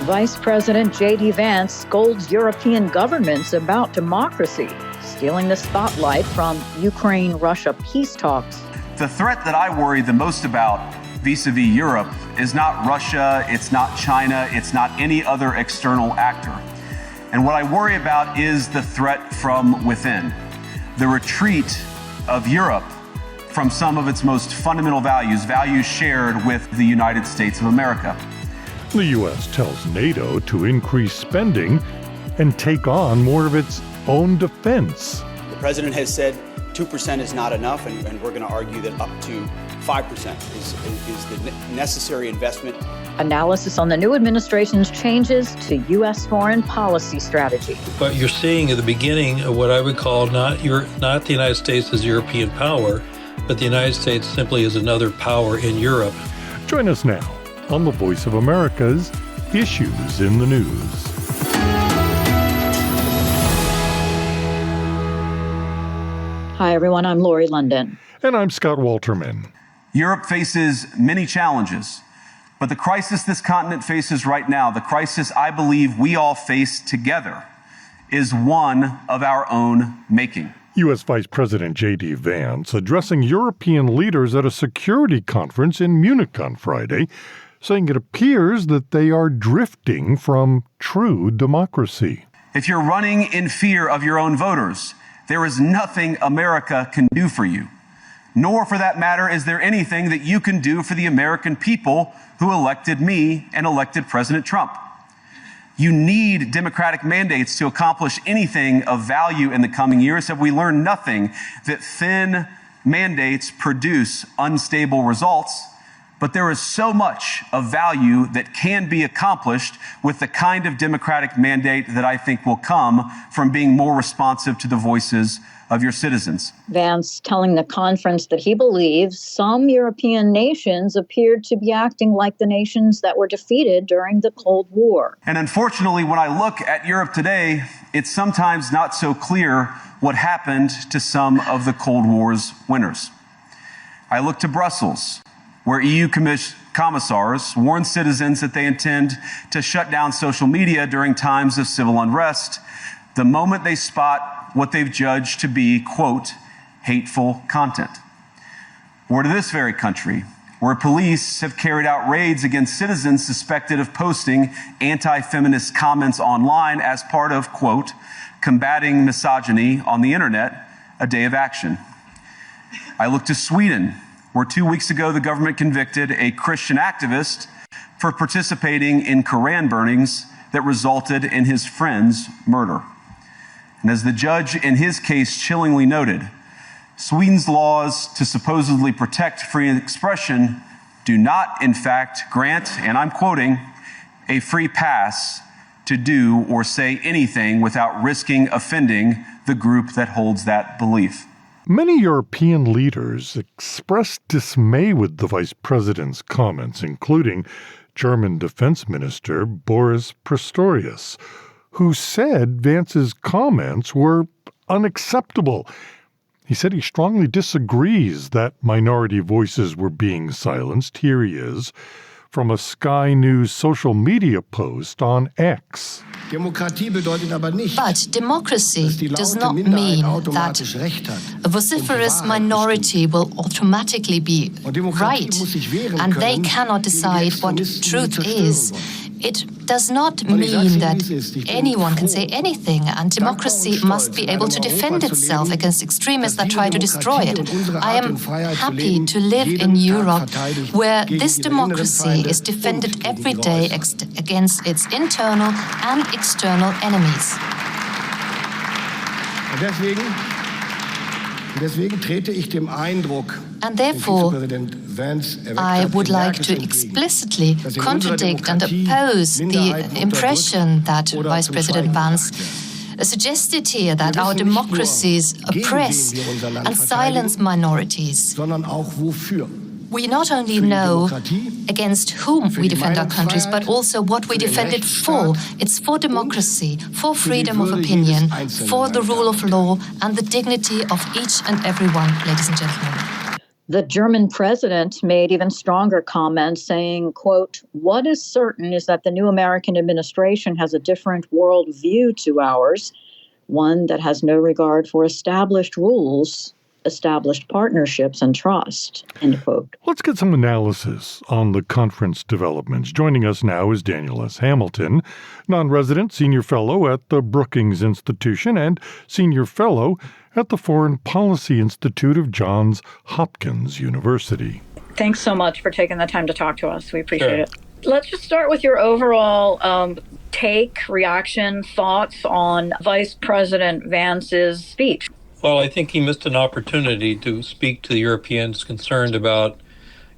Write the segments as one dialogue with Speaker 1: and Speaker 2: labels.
Speaker 1: Vice President J.D. Vance scolds European governments about democracy, stealing the spotlight from Ukraine-Russia peace talks.
Speaker 2: The threat that I worry the most about vis-a-vis Europe is not Russia, it's not China, it's not any other external actor. And what I worry about is the threat from within, the retreat of Europe from some of its most fundamental values, values shared with the United States of America.
Speaker 3: The U.S. tells NATO to increase spending and take on more of its own defense.
Speaker 4: The president has said 2% is not enough, and we're going to argue that up to 5% is the necessary investment.
Speaker 1: Analysis on the new administration's changes to U.S. foreign policy strategy.
Speaker 5: But you're seeing at the beginning of what I would call not the United States as European power, but the United States simply as another power in Europe.
Speaker 3: Join us now on the Voice of America's Issues in the News.
Speaker 1: Hi, everyone. I'm Lori London.
Speaker 3: And I'm Scott Walterman.
Speaker 2: Europe faces many challenges, but the crisis this continent faces right now, the crisis I believe we all face together, is one of our own making.
Speaker 3: U.S. Vice President J.D. Vance addressing European leaders at a security conference in Munich on Friday, saying it appears that they are drifting from true democracy.
Speaker 2: If you're running in fear of your own voters, there is nothing America can do for you. Nor, for that matter, is there anything that you can do for the American people who elected me and elected President Trump. You need democratic mandates to accomplish anything of value in the coming years. Have we learned nothing that thin mandates produce unstable results? But there is so much of value that can be accomplished with the kind of democratic mandate that I think will come from being more responsive to the voices of your citizens.
Speaker 1: Vance telling the conference that he believes some European nations appeared to be acting like the nations that were defeated during the Cold War.
Speaker 2: And unfortunately, when I look at Europe today, it's sometimes not so clear what happened to some of the Cold War's winners. I look to Brussels, where EU commissars warn citizens that they intend to shut down social media during times of civil unrest the moment they spot what they've judged to be, quote, hateful content. Or to this very country, where police have carried out raids against citizens suspected of posting anti-feminist comments online as part of, quote, combating misogyny on the internet, a day of action. I look to Sweden, where 2 weeks ago the government convicted a Christian activist for participating in Koran burnings that resulted in his friend's murder. And as the judge in his case chillingly noted, Sweden's laws to supposedly protect free expression do not, in fact, grant, and I'm quoting, a free pass to do or say anything without risking offending the group that holds that belief.
Speaker 3: Many European leaders expressed dismay with the vice president's comments, including German Defense Minister Boris Pistorius, who said Vance's comments were unacceptable. He said he strongly disagrees that minority voices were being silenced. Here he is from a Sky News social media post on X.
Speaker 6: But democracy does not mean that a vociferous minority will automatically be right, and they cannot decide what truth is. It does not mean that anyone can say anything, and democracy must be able to defend itself against extremists that try to destroy it. I am happy to live in Europe, where this democracy is defended every day against its internal and external enemies. And therefore, I would like to explicitly contradict and oppose the impression that Vice President Vance suggested here, that our democracies oppress and silence minorities. We not only know against whom we defend our countries, but also what we defend it for. It's for democracy, for freedom of opinion, for the rule of law, and the dignity of each and every one, ladies and gentlemen.
Speaker 1: The German president made even stronger comments saying, quote, "What is certain is that the new American administration has a different worldview to ours, one that has no regard for established rules, established partnerships, and trust," end quote.
Speaker 3: Let's get some analysis on the conference developments. Joining us now is Daniel S. Hamilton, non-resident senior fellow at the Brookings Institution and senior fellow at the Foreign Policy Institute of Johns Hopkins University.
Speaker 7: Thanks so much for taking the time to talk to us. We appreciate it. Let's just start with your overall reaction, thoughts on Vice President Vance's speech.
Speaker 5: Well, I think he missed an opportunity to speak to the Europeans concerned about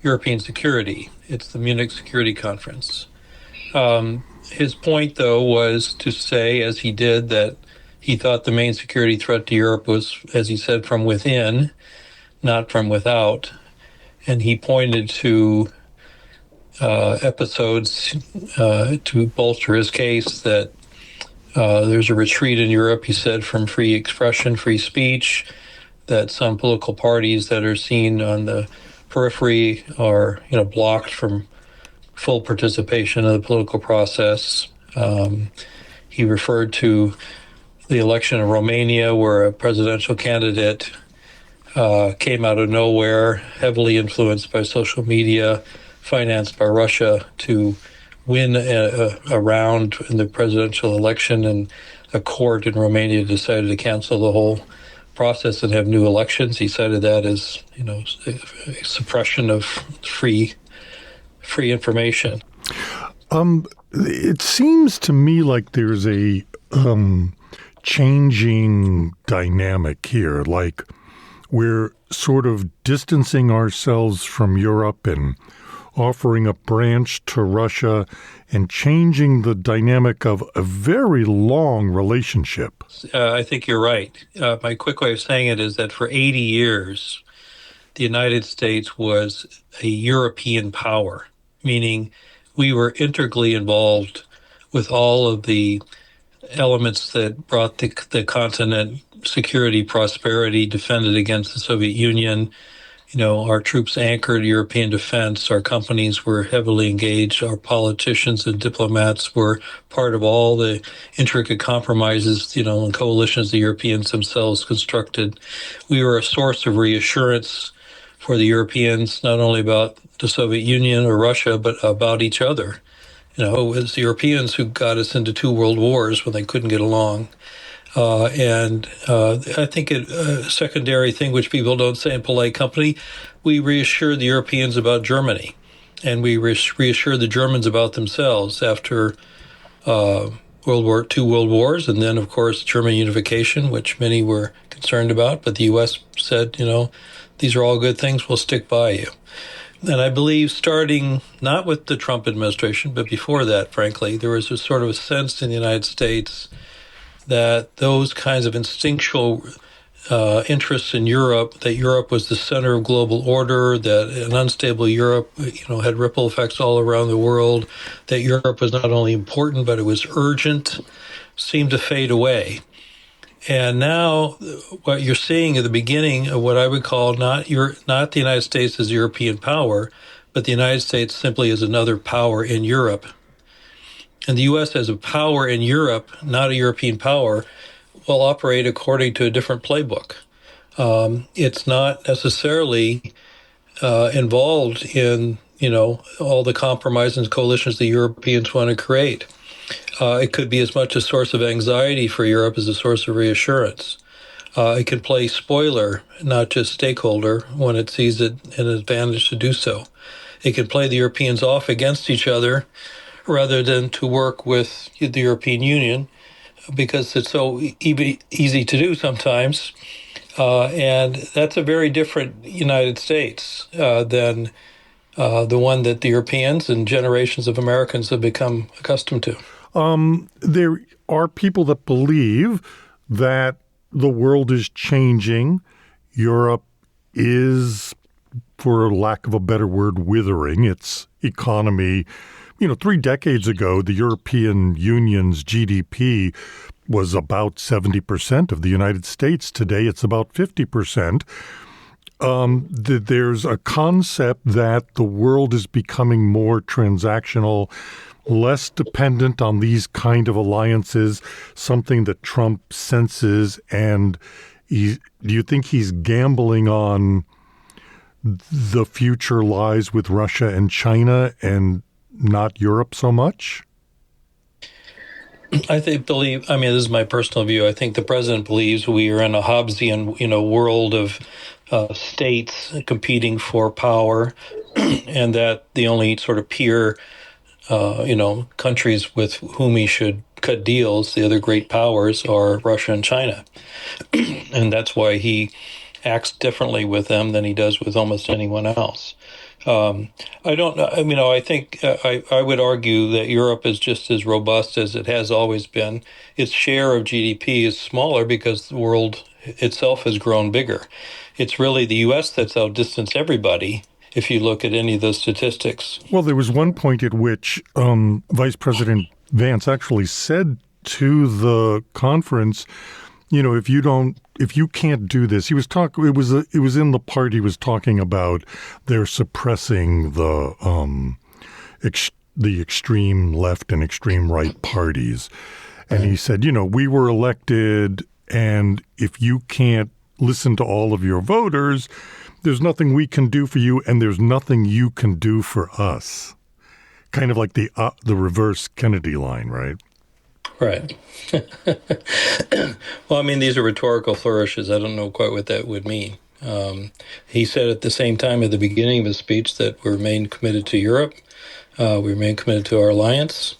Speaker 5: European security. It's the Munich Security Conference. His point, though, was to say, as he did, that he thought the main security threat to Europe was, as he said, from within, not from without. And he pointed to episodes to bolster his case that there's a retreat in Europe, he said, from free expression, free speech, that some political parties that are seen on the periphery are, blocked from full participation in the political process. He referred to the election in Romania, where a presidential candidate came out of nowhere, heavily influenced by social media, financed by Russia, to win a round in the presidential election, and a court in Romania decided to cancel the whole process and have new elections. He cited that as, suppression of free information.
Speaker 3: It seems to me like there's a changing dynamic here, like we're sort of distancing ourselves from Europe and offering a branch to Russia and changing the dynamic of a very long relationship.
Speaker 5: I think you're right. My quick way of saying it is that for 80 years, the United States was a European power, meaning we were integrally involved with all of the elements that brought the continent security, prosperity, defended against the Soviet Union. Our troops anchored European defense. Our companies were heavily engaged. Our politicians and diplomats were part of all the intricate compromises, and coalitions the Europeans themselves constructed. We were a source of reassurance for the Europeans, not only about the Soviet Union or Russia, but about each other. It was the Europeans who got us into 2 world wars when they couldn't get along. And I think a secondary thing which people don't say in polite company, we reassured the Europeans about Germany, and we reassured the Germans about themselves after two world wars, and then, of course, German unification, which many were concerned about. But the U.S. said, these are all good things, we'll stick by you. And I believe starting not with the Trump administration, but before that, frankly, there was a sort of a sense in the United States that those kinds of instinctual interests in Europe, that Europe was the center of global order, that an unstable Europe, had ripple effects all around the world, that Europe was not only important, but it was urgent, seemed to fade away. And now what you're seeing at the beginning of what I would call not the United States as a European power, but the United States simply as another power in Europe. And the U.S. as a power in Europe, not a European power, will operate according to a different playbook. It's not necessarily involved in, all the compromises and coalitions the Europeans want to create. It could be as much a source of anxiety for Europe as a source of reassurance. It can play spoiler, not just stakeholder, when it sees it an advantage to do so. It can play the Europeans off against each other rather than to work with the European Union, because it's so easy to do sometimes. And that's a very different United States than the one that the Europeans and generations of Americans have become accustomed to.
Speaker 3: There are people that believe that the world is changing. Europe is, for lack of a better word, withering its economy. 3 decades ago, the European Union's GDP was about 70% of the United States. Today, it's about 50%. there's a concept that the world is becoming more transactional, less dependent on these kind of alliances, something that Trump senses. And do you think he's gambling on the future lies with Russia and China and not Europe so much?
Speaker 5: This is my personal view. I think the president believes we are in a Hobbesian, world of states competing for power, and that the only sort of peer, countries with whom he should cut deals, the other great powers, are Russia and China. And that's why he acts differently with them than he does with almost anyone else. I don't know. I think I would argue that Europe is just as robust as it has always been. Its share of GDP is smaller because the world itself has grown bigger. It's really the U.S. that's outdistanced everybody if you look at any of those statistics.
Speaker 3: Well, there was one point at which Vice President Vance actually said to the conference, if you can't do this, he was talking. It was in the part he was talking about. They're suppressing the extreme left and extreme right parties, and he said, we were elected, and if you can't listen to all of your voters, there's nothing we can do for you, and there's nothing you can do for us. Kind of like the reverse Kennedy line, right?
Speaker 5: Right. Well, these are rhetorical flourishes. I don't know quite what that would mean. He said at the same time at the beginning of his speech that we remain committed to Europe, we remain committed to our alliance,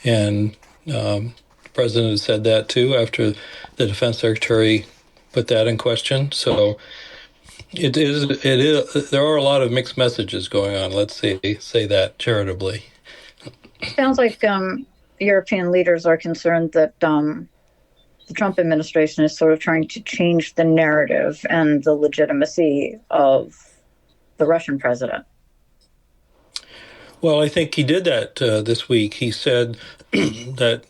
Speaker 5: and the president has said that too after the defense secretary put that in question. So it is. There are a lot of mixed messages going on. Let's say that charitably.
Speaker 7: Sounds like European leaders are concerned that the Trump administration is sort of trying to change the narrative and the legitimacy of the Russian president.
Speaker 5: Well, I think he did that this week. He said that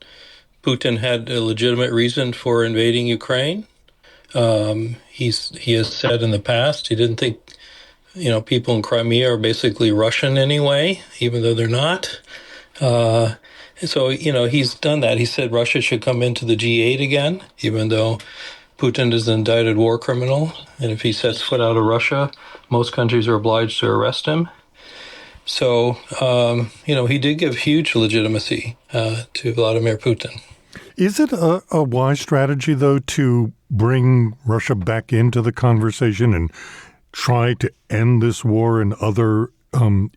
Speaker 5: Putin had a legitimate reason for invading Ukraine. He has said in the past he didn't think people in Crimea are basically Russian anyway, even though they're not. So, he's done that. He said Russia should come into the G8 again, even though Putin is an indicted war criminal. And if he sets foot out of Russia, most countries are obliged to arrest him. So, he did give huge legitimacy to Vladimir Putin.
Speaker 3: Is it a wise strategy, though, to bring Russia back into the conversation and try to end this war and other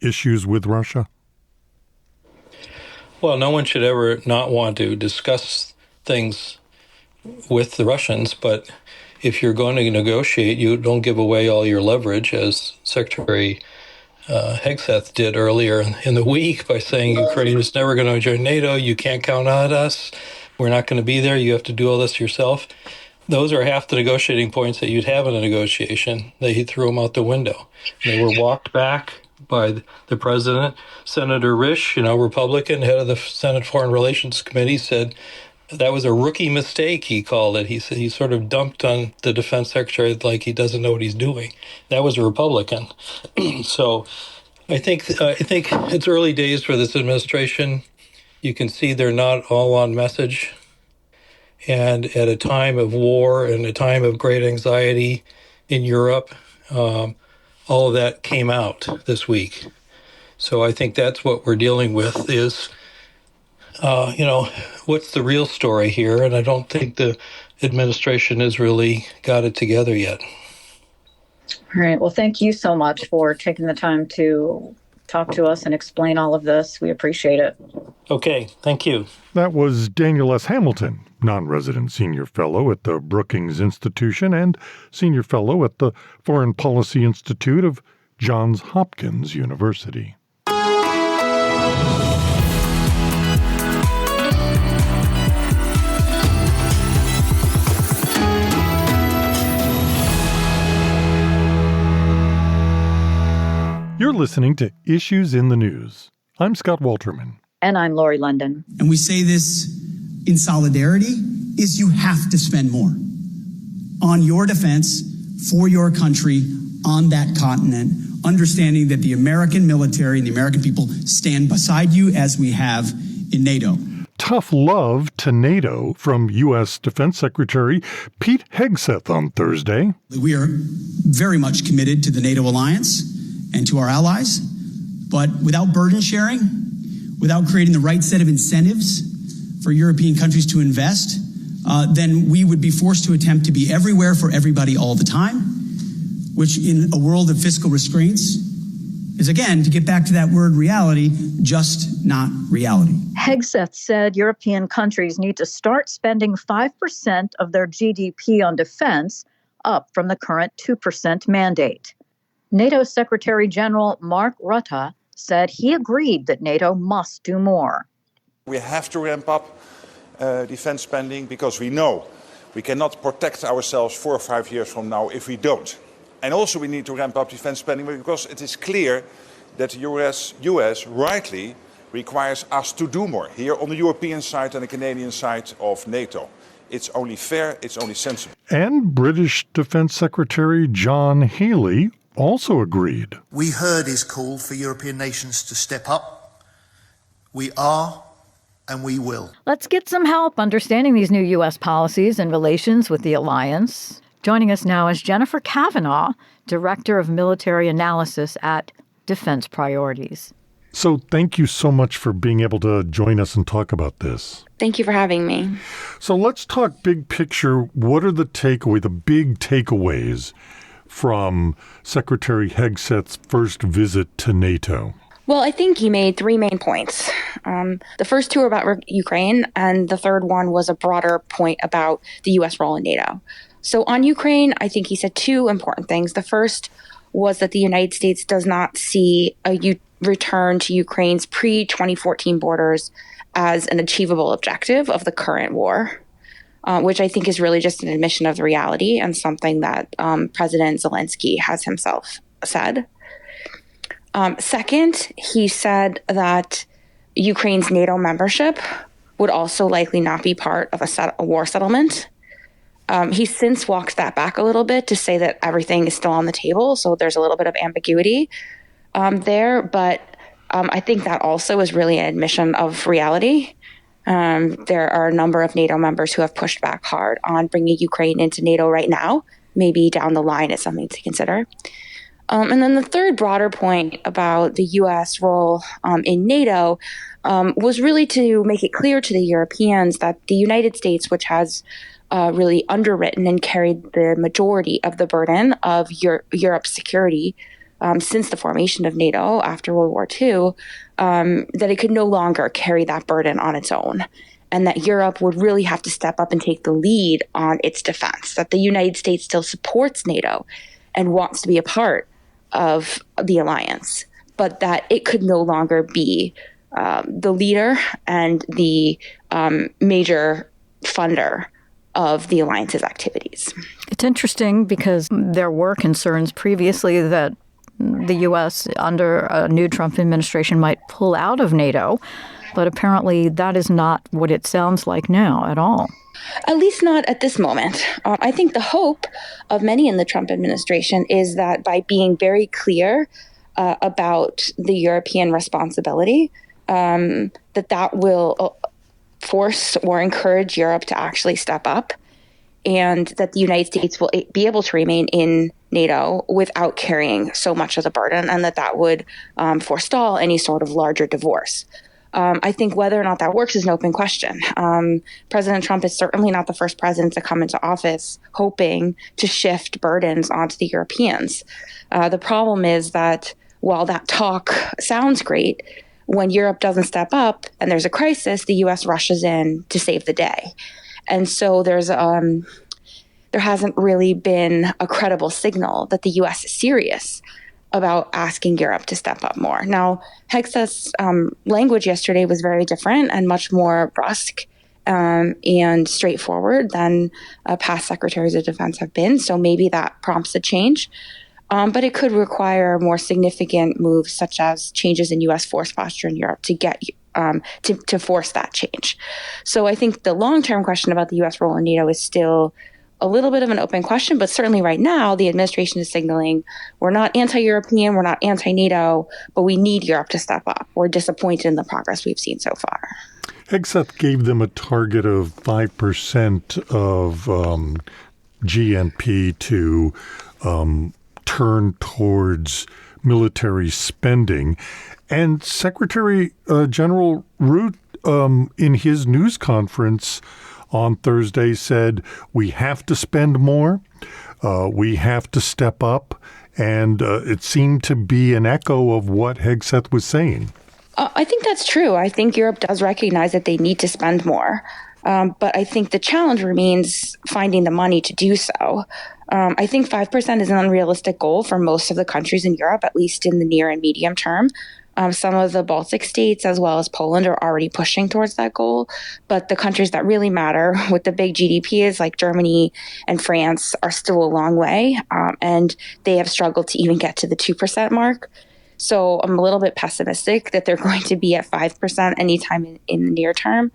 Speaker 3: issues with Russia?
Speaker 5: Well, no one should ever not want to discuss things with the Russians, but if you're going to negotiate, you don't give away all your leverage, as Secretary Hegseth did earlier in the week by saying Ukraine is never going to join NATO, you can't count on us, we're not going to be there, you have to do all this yourself. Those are half the negotiating points that you'd have in a negotiation. He threw them out the window. They were walked back by the president. Senator Risch, Republican, head of the Senate Foreign Relations Committee, said that was a rookie mistake, he called it. He said he sort of dumped on the defense secretary like he doesn't know what he's doing. That was a Republican. So I think it's early days for this administration. You can see they're not all on message. And at a time of war and a time of great anxiety in Europe, all of that came out this week. So I think that's what we're dealing with is, what's the real story here? And I don't think the administration has really got it together yet.
Speaker 7: All right. Well, thank you so much for taking the time to talk to us and explain all of this. We appreciate it.
Speaker 5: Okay. Thank you.
Speaker 3: That was Daniel S. Hamilton, non-resident senior fellow at the Brookings Institution and senior fellow at the Foreign Policy Institute of Johns Hopkins University. You're listening to Issues in the News. I'm Scott Walterman.
Speaker 1: And I'm Lori London.
Speaker 8: And we say this in solidarity, is you have to spend more on your defense, for your country, on that continent, understanding that the American military and the American people stand beside you as we have in NATO.
Speaker 3: Tough love to NATO from U.S. Defense Secretary Pete Hegseth on Thursday.
Speaker 8: We are very much committed to the NATO alliance and to our allies, but without burden sharing, without creating the right set of incentives for European countries to invest, then we would be forced to attempt to be everywhere for everybody all the time, which in a world of fiscal restraints is, again, to get back to that word reality, just not reality.
Speaker 1: Hegseth said European countries need to start spending 5% of their GDP on defense, up from the current 2% mandate. NATO Secretary General Mark Rutte said he agreed that NATO must do more.
Speaker 9: We have to ramp up defense spending because we know we cannot protect ourselves 4 or 5 years from now if we don't. And also we need to ramp up defense spending because it is clear that the US rightly requires us to do more here on the European side and the Canadian side of NATO. It's only fair, it's only sensible.
Speaker 3: And British Defense Secretary John Healey also agreed.
Speaker 10: We heard his call for European nations to step up. We are and we will.
Speaker 1: Let's get some help understanding these new U.S. policies and relations with the alliance. Joining us now is Jennifer Kavanagh, Director of Military Analysis at Defense Priorities.
Speaker 3: So thank you so much for being able to join us and talk about this.
Speaker 11: Thank you for having me.
Speaker 3: So let's talk big picture. What are the big takeaways from Secretary Hegseth's first visit to NATO?
Speaker 11: Well, I think he made 3 main points. The first 2 are about Ukraine, and the third one was a broader point about the U.S. role in NATO. So on Ukraine, I think he said 2 important things. The first was that the United States does not see a return to Ukraine's pre-2014 borders as an achievable objective of the current war, which I think is really just an admission of the reality and something that President Zelenskyy has himself said. Second, he said that Ukraine's NATO membership would also likely not be part of a war settlement. He's since walked that back a little bit to say that everything is still on the table, so there's a little bit of ambiguity there, but I think that also is really an admission of reality. There are a number of NATO members who have pushed back hard on bringing Ukraine into NATO right now. Maybe down the line it's something to consider. And then the third broader point about the U.S. role in NATO was really to make it clear to the Europeans that the United States, which has really underwritten and carried the majority of the burden of Europe's security since the formation of NATO after World War II, that it could no longer carry that burden on its own, and that Europe would really have to step up and take the lead on its defense, that the United States still supports NATO and wants to be a part of the alliance, but that it could no longer be the leader and the major funder of the alliance's activities.
Speaker 1: It's interesting because there were concerns previously that the U.S. under a new Trump administration might pull out of NATO, but apparently that is not what it sounds like now at all.
Speaker 11: At least not at this moment. I think the hope of many in the Trump administration is that by being very clear about the European responsibility, that will force or encourage Europe to actually step up, and that the United States will be able to remain in NATO without carrying so much of the burden, and that would forestall any sort of larger divorce. I think whether or not that works is an open question. President Trump is certainly not the first president to come into office hoping to shift burdens onto the Europeans. The problem is that while that talk sounds great, when Europe doesn't step up and there's a crisis, the U.S. rushes in to save the day. And so there hasn't really been a credible signal that the U.S. is serious about asking Europe to step up more. Now, Hegseth's language yesterday was very different and much more brusque and straightforward than past secretaries of defense have been. So maybe that prompts a change. But it could require more significant moves, such as changes in U.S. force posture in Europe to get to force that change. So I think the long-term question about the U.S. role in NATO is still a little bit of an open question, but certainly right now, the administration is signaling we're not anti-European, we're not anti-NATO, but we need Europe to step up. We're disappointed in the progress we've seen so far.
Speaker 3: Hegseth gave them a target of 5% of GNP to turn towards military spending. And Secretary General Root, in his news conference on Thursday, said we have to spend more, we have to step up, and it seemed to be an echo of what Hegseth was saying.
Speaker 11: I think that's true. I think Europe does recognize that they need to spend more. But I think the challenge remains finding the money to do so. I think 5% is an unrealistic goal for most of the countries in Europe, at least in the near and medium term. Some of the Baltic states, as well as Poland, are already pushing towards that goal. But the countries that really matter, with the big GDPs like Germany and France, are still a long way. And they have struggled to even get to the 2% mark. So I'm a little bit pessimistic that they're going to be at 5% anytime in the near term.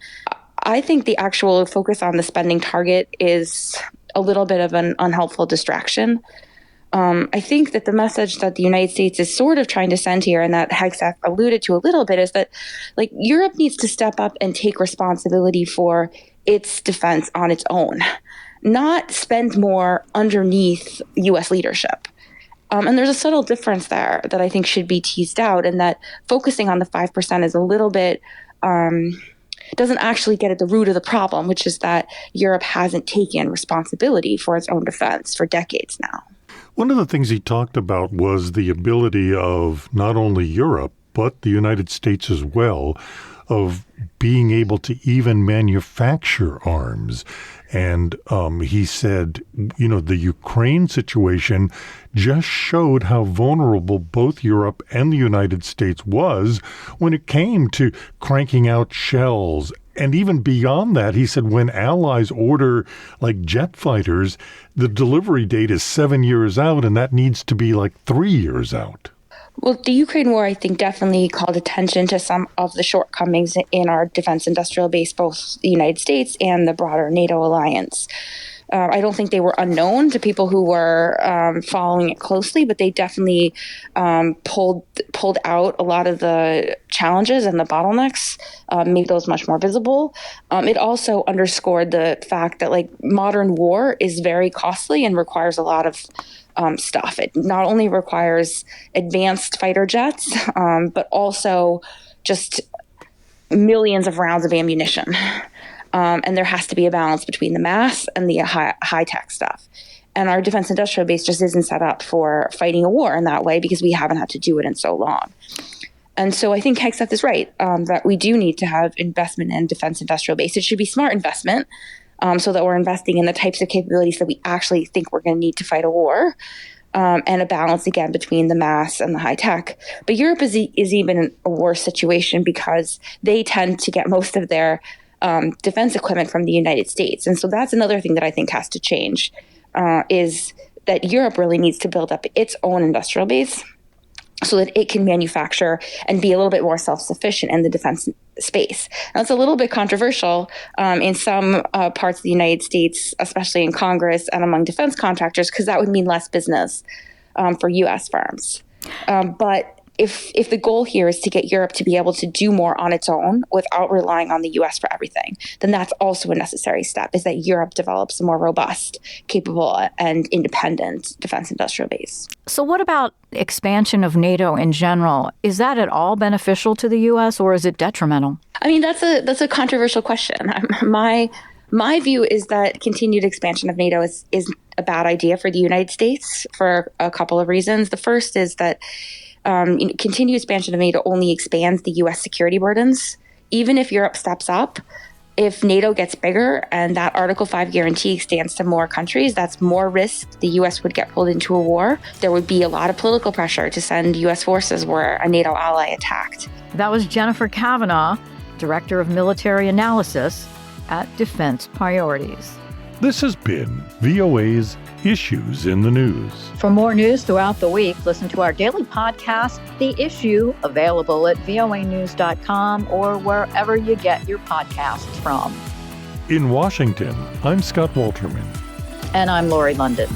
Speaker 11: I think the actual focus on the spending target is a little bit of an unhelpful distraction. I think that the message that the United States is sort of trying to send here, and that Hegseth alluded to a little bit, is that Europe needs to step up and take responsibility for its defense on its own, not spend more underneath U.S. leadership. And there's a subtle difference there that I think should be teased out, and that focusing on the 5% is a little bit doesn't actually get at the root of the problem, which is that Europe hasn't taken responsibility for its own defense for decades now.
Speaker 3: One of the things he talked about was the ability of not only Europe, but the United States as well, of being able to even manufacture arms. And he said, the Ukraine situation just showed how vulnerable both Europe and the United States was when it came to cranking out shells. And even beyond that, he said, when allies order jet fighters, the delivery date is 7 years out, and that needs to be 3 years out.
Speaker 11: Well, the Ukraine war, I think, definitely called attention to some of the shortcomings in our defense industrial base, both the United States and the broader NATO alliance. I don't think they were unknown to people who were following it closely, but they definitely pulled out a lot of the challenges and the bottlenecks, made those much more visible. It also underscored the fact that modern war is very costly and requires a lot of stuff. It not only requires advanced fighter jets, but also just millions of rounds of ammunition. And there has to be a balance between the mass and the high-tech stuff. And our defense industrial base just isn't set up for fighting a war in that way because we haven't had to do it in so long. And so I think Hegseth is right, that we do need to have investment in defense industrial base. It should be smart investment, so that we're investing in the types of capabilities that we actually think we're going to need to fight a war, and a balance, again, between the mass and the high tech. But Europe is even in a worse situation because they tend to get most of their defense equipment from the United States. And so that's another thing that I think has to change, is that Europe really needs to build up its own industrial base so that it can manufacture and be a little bit more self-sufficient in the defense space. Now, it's a little bit controversial in some parts of the United States, especially in Congress and among defense contractors, because that would mean less business for U.S. firms. But if the goal here is to get Europe to be able to do more on its own without relying on the U.S. for everything, then that's also a necessary step, is that Europe develops a more robust, capable, and independent defense industrial base.
Speaker 1: So what about expansion of NATO in general? Is that at all beneficial to the U.S. or is it detrimental?
Speaker 11: I mean, that's a controversial question. My view is that continued expansion of NATO is a bad idea for the United States for a couple of reasons. The first is that continued expansion of NATO only expands the U.S. security burdens. Even if Europe steps up, if NATO gets bigger and that Article 5 guarantee extends to more countries, that's more risk the U.S. would get pulled into a war. There would be a lot of political pressure to send U.S. forces where a NATO ally attacked.
Speaker 1: That was Jennifer Kavanagh, Director of Military Analysis at Defense Priorities.
Speaker 3: This has been VOA's Issues in the News.
Speaker 1: For more news throughout the week, listen to our daily podcast, The Issue, available at voanews.com or wherever you get your podcasts from.
Speaker 3: In Washington, I'm Scott Walterman.
Speaker 1: And I'm Lori London.